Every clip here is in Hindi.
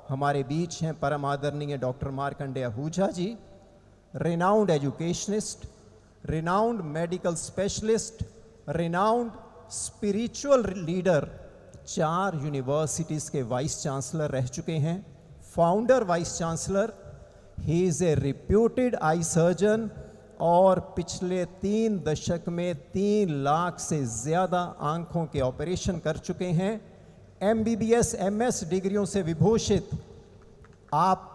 हमारे बीच हैं परम आदरणीय doctor Markandey Ahuja ji, renowned educationist, renowned medical specialist, renowned spiritual leader, 4 universities के वाइस चांसलर रह चुके हैं, founder vice chancellor. He is a reputed eye surgeon और पिछले 3 दशक में 3 लाख से ज़्यादा आंखों के ऑपरेशन कर चुके हैं। MBBS MS डिग्रियों से विभूषित आप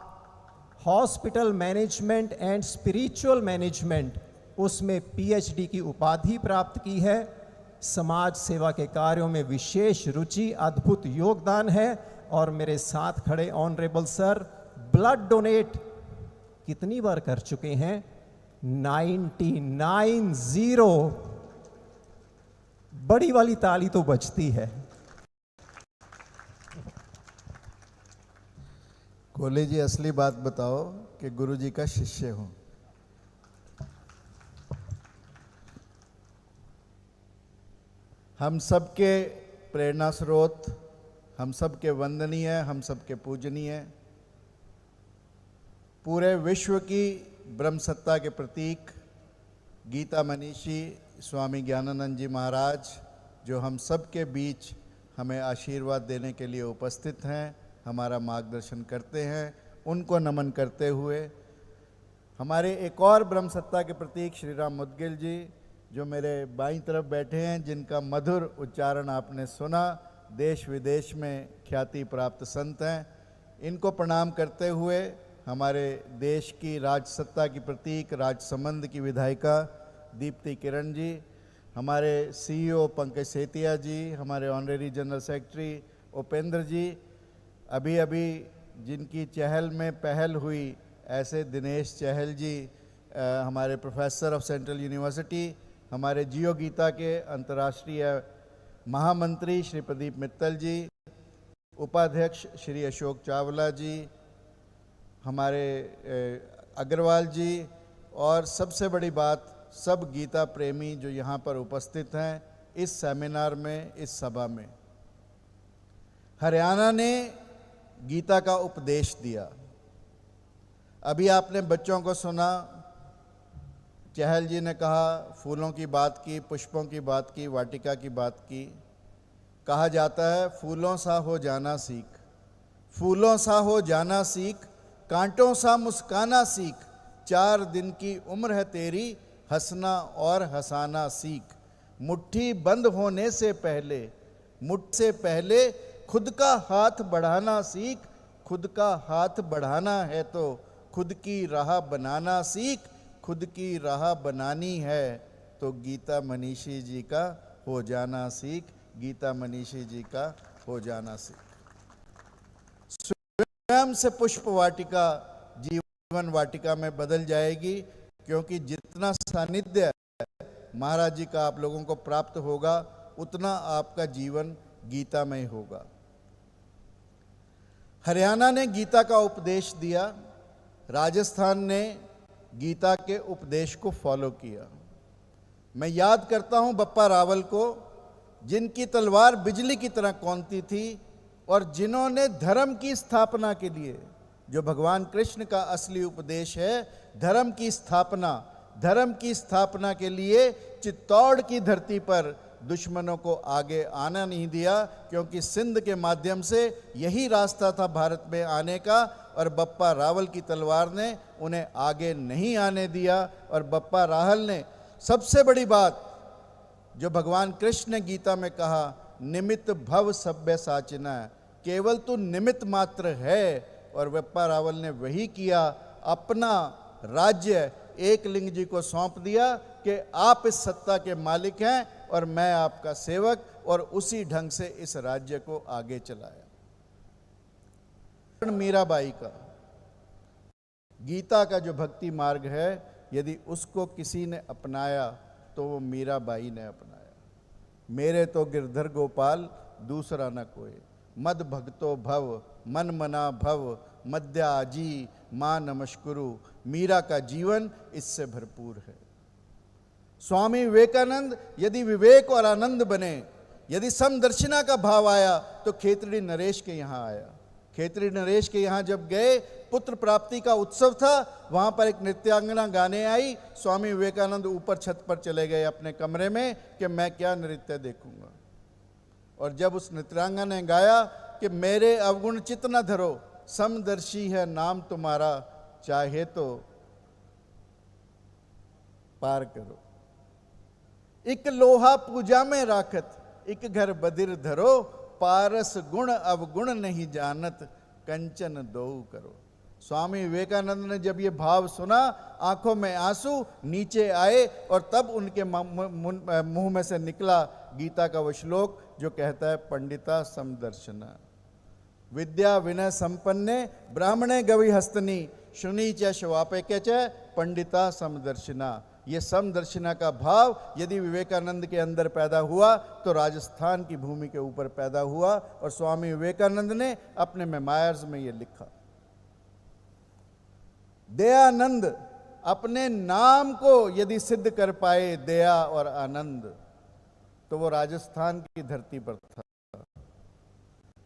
hospital management and spiritual management उसमें PhD की उपाधि प्राप्त की है। समाज सेवा के कार्यों में विशेष रुचि, अद्भुत योगदान है। और मेरे साथ खड़े ऑनरेबल सर ब्लड डोनेट कितनी बार कर चुके हैं? 99 बड़ी वाली ताली तो बजती है। कोहली जी, असली बात बताओ कि गुरुजी का शिष्य हूं। हम सबके प्रेरणा स्रोत, हम सबके वंदनीय, हम सबके पूजनीय, पूरे विश्व की ब्रह्म सत्ता के प्रतीक गीता मनीषी स्वामी ज्ञानानंद जी महाराज, जो हम सबके बीच हमें आशीर्वाद देने के लिए उपस्थित हैं, हमारा मार्गदर्शन करते हैं, उनको नमन करते हुए हमारे एक और ब्रह्म सत्ता के प्रतीक श्री राम मुदगिल जी, जो मेरे बाईं तरफ बैठे हैं, जिनका मधुर उच्चारण आपने सुना, देश विदेश में ख्याति प्राप्त संत हैं, इनको प्रणाम करते हुए हमारे देश की राजसत्ता की प्रतीक राजसमंद की विधायिका दीप्ति किरण जी, हमारे CEO पंकज सेतिया जी, हमारे ऑनरेरी जनरल सेक्रेटरी उपेंद्र जी, अभी अभी जिनकी चहल में पहल हुई ऐसे दिनेश चहल जी, हमारे प्रोफेसर ऑफ सेंट्रल यूनिवर्सिटी, हमारे जियो गीता के अंतर्राष्ट्रीय महामंत्री श्री प्रदीप मित्तल जी, उपाध्यक्ष श्री अशोक चावला जी, हमारे अग्रवाल जी, और सबसे बड़ी बात सब गीता प्रेमी जो यहाँ पर उपस्थित हैं इस सेमिनार में, इस सभा में। हरियाणा ने गीता का उपदेश दिया। अभी आपने बच्चों को सुना, चहल जी ने कहा, फूलों की बात की, पुष्पों की बात की, वाटिका की बात की। कहा जाता है फूलों सा हो जाना सीख, फूलों सा हो जाना सीख, कांटों सा मुस्काना सीख, 4 दिन की उम्र है तेरी, हंसना और हंसाना सीख। मुट्ठी बंद होने से पहले, मुट्ठी से पहले खुद का हाथ बढ़ाना सीख, खुद का हाथ बढ़ाना है तो खुद की राह बनाना सीख, खुद की राह बनानी है तो गीता मनीषी जी का हो जाना सीख, गीता मनीषी जी का हो जाना सीख। स्वयं से पुष्प वाटिका जीवन वाटिका में बदल जाएगी, क्योंकि जितना सानिध्य महाराज जी का आप लोगों को प्राप्त होगा, उतना आपका जीवन गीता में होगा। हरियाणा ने गीता का उपदेश दिया, राजस्थान ने गीता के उपदेश को फॉलो किया। मैं याद करता हूं बप्पा रावल को, जिनकी तलवार बिजली की तरह कौंधती थी और जिन्होंने धर्म की स्थापना के लिए, जो भगवान कृष्ण का असली उपदेश है, धर्म की स्थापना के लिए चित्तौड़ की धरती पर दुश्मनों को आगे आना नहीं दिया, क्योंकि सिंध के माध्यम से यही रास्ता था भारत में आने का, और बप्पा रावल की तलवार ने उन्हें आगे नहीं आने दिया। और बप्पा रावल ने सबसे बड़ी बात जो भगवान कृष्ण ने गीता में कहा, निमित्त भव सभ्य साचिना, केवल तू निमित्त मात्र है। और बप्पा रावल ने वही किया, अपना राज्य एकलिंग जी को सौंप दिया कि आप इस सत्ता के मालिक हैं और मैं आपका सेवक, और उसी ढंग से इस राज्य को आगे चलाया। मीराबाई का गीता का जो भक्ति मार्ग है, यदि उसको किसी ने अपनाया तो वो मीराबाई ने अपनाया। मेरे तो गिरधर गोपाल दूसरा न कोई, मद भक्तो भव मन मना भव, मद्या आजी माँ नमस्कुरु। मीरा का जीवन इससे भरपूर है। स्वामी विवेकानंद यदि विवेक और आनंद बने, यदि समदर्शिना का भाव आया तो खेतड़ी नरेश के यहाँ आया। खेतरी नरेश के यहाँ जब गए, पुत्र प्राप्ति का उत्सव था, वहाँ पर एक नृत्यांगना गाने आई। स्वामी विवेकानंद ऊपर छत पर चले गए अपने कमरे में कि मैं क्या नृत्य देखूंगा। और जब उस नृत्यांगना ने गाया कि मेरे अवगुण चित न धरो, समदर्शी है नाम तुम्हारा, चाहे तो पार करो। एक लोहा पूजा में राखत, एक घर बधिर धरो, पारस गुण अवगुण नहीं जानत, कंचन दो करो। स्वामी विवेकानंद ने जब ये भाव सुना, आंखों में आंसू नीचे आए और तब उनके मुंह में से निकला गीता का वो श्लोक जो कहता है पंडिता समदर्शना, विद्या विनय संपन्ने ब्राह्मणे गवि हस्तनी, शुनि च श्वापे के च पंडिता समदर्शिना। ये समदर्शिना का भाव यदि विवेकानंद के अंदर पैदा हुआ तो राजस्थान की भूमि के ऊपर पैदा हुआ। और स्वामी विवेकानंद ने अपने मेमोयर्स में ये लिखा, दयानंद अपने नाम को यदि सिद्ध कर पाए, दया और आनंद, तो वो राजस्थान की धरती पर था।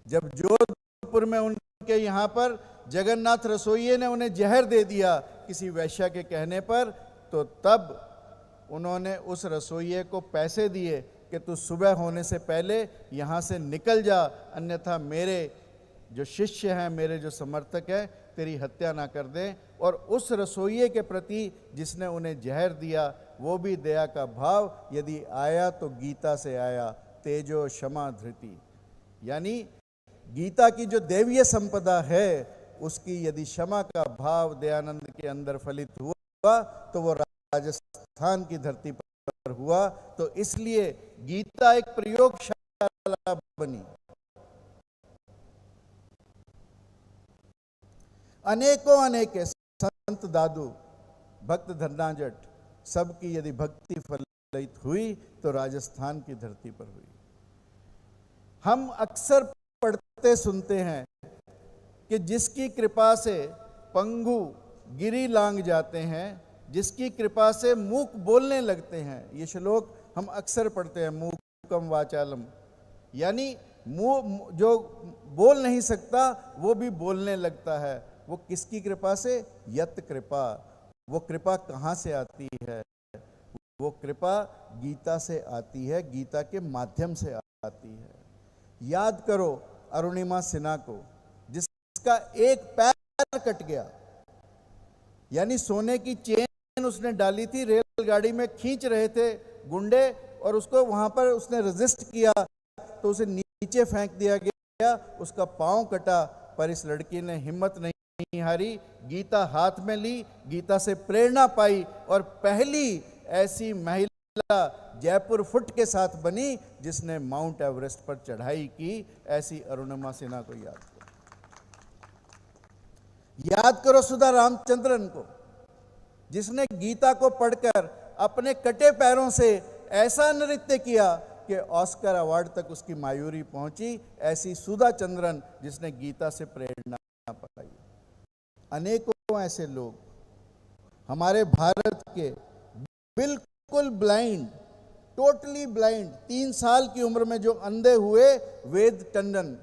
जब जोधपुर में उनके यहाँ पर जगन्नाथ रसोइये ने उन्हें जहर दे दिया किसी वैश्या के कहने पर, तो तब उन्होंने उस रसोइये को पैसे दिए कि तू सुबह होने से पहले यहाँ से निकल जा, अन्यथा मेरे जो शिष्य हैं, मेरे जो समर्थक हैं, तेरी हत्या ना कर दें। और उस रसोइये के प्रति जिसने उन्हें जहर दिया, वो भी दया का भाव यदि आया तो गीता से आया, तेजो क्षमा धृति। यानी गीता की जो देवीय संपदा है, उसकी यदि क्षमा का भाव दयानंद के अंदर फलित हुआ तो वो राजस्थान की धरती पर हुआ। तो इसलिए गीता एक प्रयोगशाला बनी। अनेकों अनेक संत दादू, भक्त धन्नाजट, सबकी यदि भक्ति फलित हुई तो राजस्थान की धरती पर हुई। हम अक्सर पढ़ते सुनते हैं कि जिसकी कृपा से पंगु गिरी लांग जाते हैं, जिसकी कृपा से मूक बोलने लगते हैं। ये श्लोक हम अक्सर पढ़ते हैं, मूकम वाचालम, यानी मुंह जो बोल नहीं सकता वो भी बोलने लगता है। वो किसकी कृपा से? यत कृपा। वो कृपा कहाँ से आती है? वो कृपा गीता से आती है, गीता के माध्यम से आती है। याद करो अरुणिमा सिन्हा को, जिसका एक पैर कट गया, यानी सोने की चेन उसने डाली थी, रेलगाड़ी में खींच रहे थे गुंडे और उसको वहां पर उसने रेजिस्ट किया तो उसे नीचे फेंक दिया गया, उसका पांव कटा। पर इस लड़की ने हिम्मत नहीं हारी, गीता हाथ में ली, गीता से प्रेरणा पाई और पहली ऐसी महिला जयपुर फुट के साथ बनी जिसने माउंट एवरेस्ट पर चढ़ाई की। ऐसी अरुणिमा सिन्हा को याद करो। याद करो सुधा रामचंद्रन को, जिसने गीता को पढ़कर अपने कटे पैरों से ऐसा नृत्य किया कि ऑस्कर अवार्ड तक उसकी मायूरी पहुंची। ऐसी सुधा चंद्रन जिसने गीता से प्रेरणा पाई। अनेकों ऐसे लोग हमारे भारत के बिल्कुल ब्लाइंड, टोटली ब्लाइंड, 3 साल की उम्र में जो अंधे हुए, वेद टंडन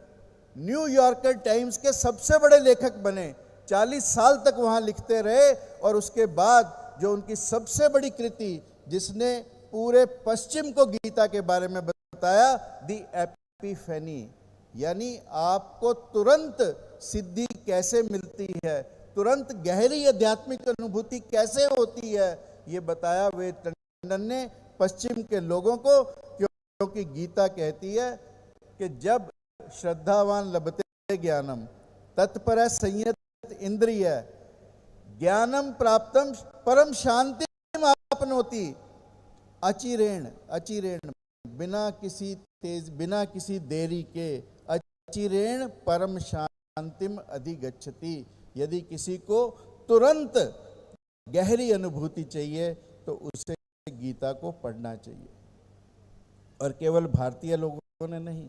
न्यूयॉर्कर टाइम्स के सबसे बड़े लेखक बने, 40 साल तक वहां लिखते रहे। और उसके बाद जो उनकी सबसे बड़ी कृति, जिसने पूरे पश्चिम को गीता के बारे में बताया, दी एपिफेनी, यानी आपको तुरंत सिद्धि कैसे मिलती है, तुरंत गहरी आध्यात्मिक अनुभूति कैसे होती है, ये बताया वेद टंडन ने पश्चिम के लोगों को। क्योंकि गीता कहती है कि जब श्रद्धावान लभते ज्ञानम तत्पर संयत इंद्रिय ज्ञानम प्राप्तम परम शांति आपनोति, अचिरेण अचिरेण, बिना किसी तेज, बिना किसी देरी के, अचिरेण परम शांतिम अधिगच्छति। यदि किसी को तुरंत गहरी अनुभूति चाहिए तो उसे गीता को पढ़ना चाहिए। और केवल भारतीय लोगों ने नहीं,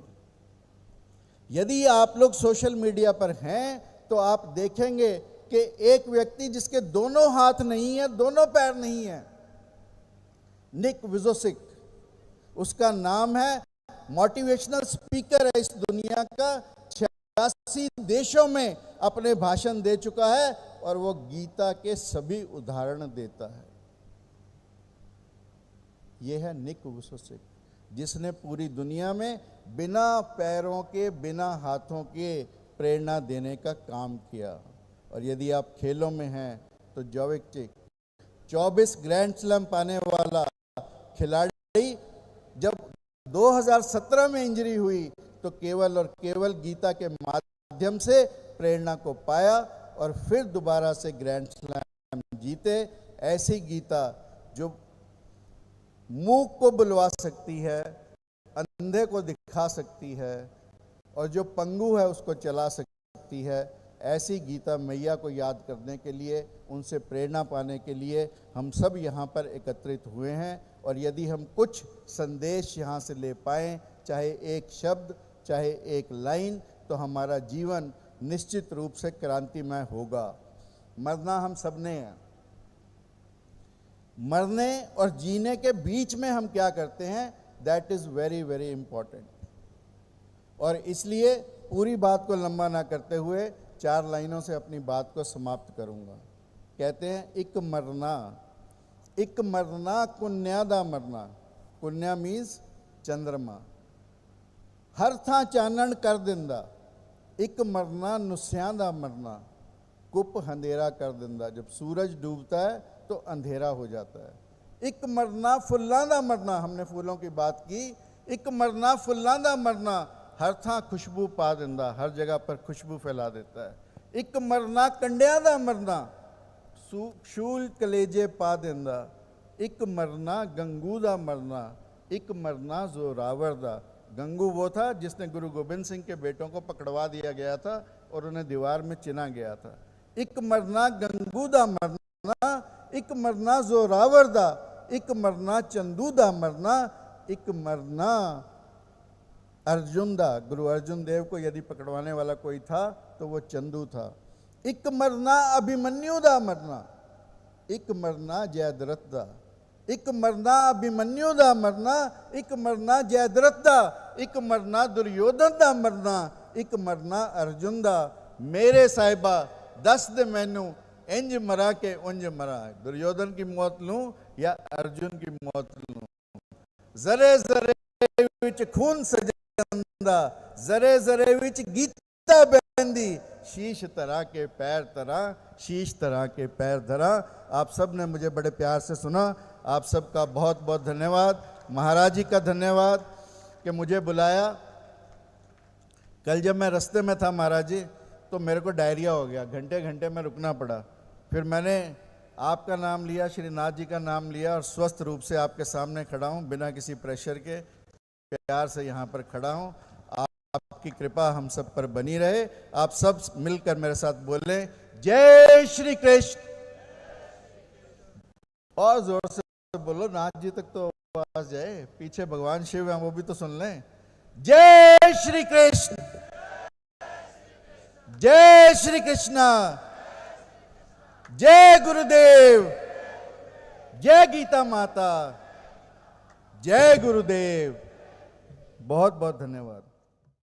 यदि आप लोग सोशल मीडिया पर हैं तो आप देखेंगे कि एक व्यक्ति जिसके दोनों हाथ नहीं है, दोनों पैर नहीं है, निक विजोसिक, उसका नाम है, मोटिवेशनल स्पीकर है इस दुनिया का, 85 देशों में अपने भाषण दे चुका है और वो गीता के सभी उदाहरण देता है। यह है निक वुसोसिक, जिसने पूरी दुनिया में बिना पैरों के, बिना हाथों के प्रेरणा देने का काम किया। और यदि आप खेलों में हैं तो जोकोविच 24 ग्रैंड स्लैम पाने वाला खिलाड़ी जब 2017 में इंजरी हुई तो केवल और केवल गीता के माध्यम से प्रेरणा को पाया और फिर दोबारा से ग्रैंड स्लैम जीते। ऐसी गीता जो मूक को बुलवा सकती है, अंधे को दिखा सकती है और जो पंगु है उसको चला सकती है, ऐसी गीता मैया को याद करने के लिए, उनसे प्रेरणा पाने के लिए हम सब यहाँ पर एकत्रित हुए हैं। और यदि हम कुछ संदेश यहाँ से ले पाएँ, चाहे एक शब्द, चाहे एक लाइन, तो हमारा जीवन निश्चित रूप से क्रांतिमय होगा। मरना हम सब ने है। मरने और जीने के बीच में हम क्या करते हैं, that is very very important. और इसलिए पूरी बात को लंबा ना करते हुए 4 लाइनों से अपनी बात को समाप्त करूंगा। कहते हैं इक मरना कुन्या दा मरना। कुन्या मीन्स चंद्रमा। हर थां चानन कर दिंदा। इक मरना नुस्यां दा मरना। कुप अंधेरा कर दिंदा। जब सूरज डूबता है तो अंधेरा हो जाता है। इक मरना फुल्लां दा मरना। हमने फूलों की बात की। इक मरना फुल्लां दा मरना। हर थां खुशबू पा दिंदा। हर जगह पर खुशबू फैला देता है। इक मरना कंडियां दा मरना। शूल कलेजे पा दिंदा। इक मरना गंगू दा मरना। इक मरना जोरावर दा। गंगू वो था जिसने गुरु गोबिंद सिंह के बेटों को पकड़वा दिया गया था और उन्हें दीवार में चिना गया था। इक मरना गंगू दा मरना। इक मरना जोरावर दा। इक मरना चंदू दा मरना। इक मरना अर्जुन दा। गुरु अर्जुन देव को यदि पकड़वाने वाला कोई था तो वो चंदू था। इक मरना अभिमन्यु दा मरना। इक मरना जयद्रथ दा। इक मरना अभिमन्यु दा मरना। इक मरना जयद्रथ दा। इक मरना दुर्योधन दा मरना। इक मरना अर्जुन दा। मेरे साहिबा दस दे मैनू इंज मरा के उंज मरा। दुर्योधन की मौत लूं या अर्जुन की मौत लूं। जरे जरे विच खून सजंदा। जरे जरे विच गीता बहंदी। शीश तरह के पैर तरह। शीश तरह के पैर धरा। आप सब ने मुझे बड़े प्यार से सुना। आप सबका बहुत बहुत धन्यवाद। महाराज जी का धन्यवाद कि मुझे बुलाया। कल जब मैं रास्ते में था महाराज जी तो मेरे को डायरिया हो गया। घंटे घंटे में रुकना पड़ा। फिर मैंने आपका नाम लिया, श्रीनाथ जी का नाम लिया और स्वस्थ रूप से आपके सामने खड़ा हूँ, बिना किसी प्रेशर के प्यार से यहाँ पर खड़ा हूँ। आपकी कृपा हम सब पर बनी रहे। आप सब मिलकर मेरे साथ बोलें, जय श्री कृष्ण। और जोर से बोलो, नाथ जी तक तो आवाज जाए। पीछे भगवान शिव हैं, वो भी तो सुन लें। जय श्री कृष्ण। जय श्री कृष्णा। जय गुरुदेव। जय गीता माता। जय गुरुदेव। बहुत बहुत धन्यवाद।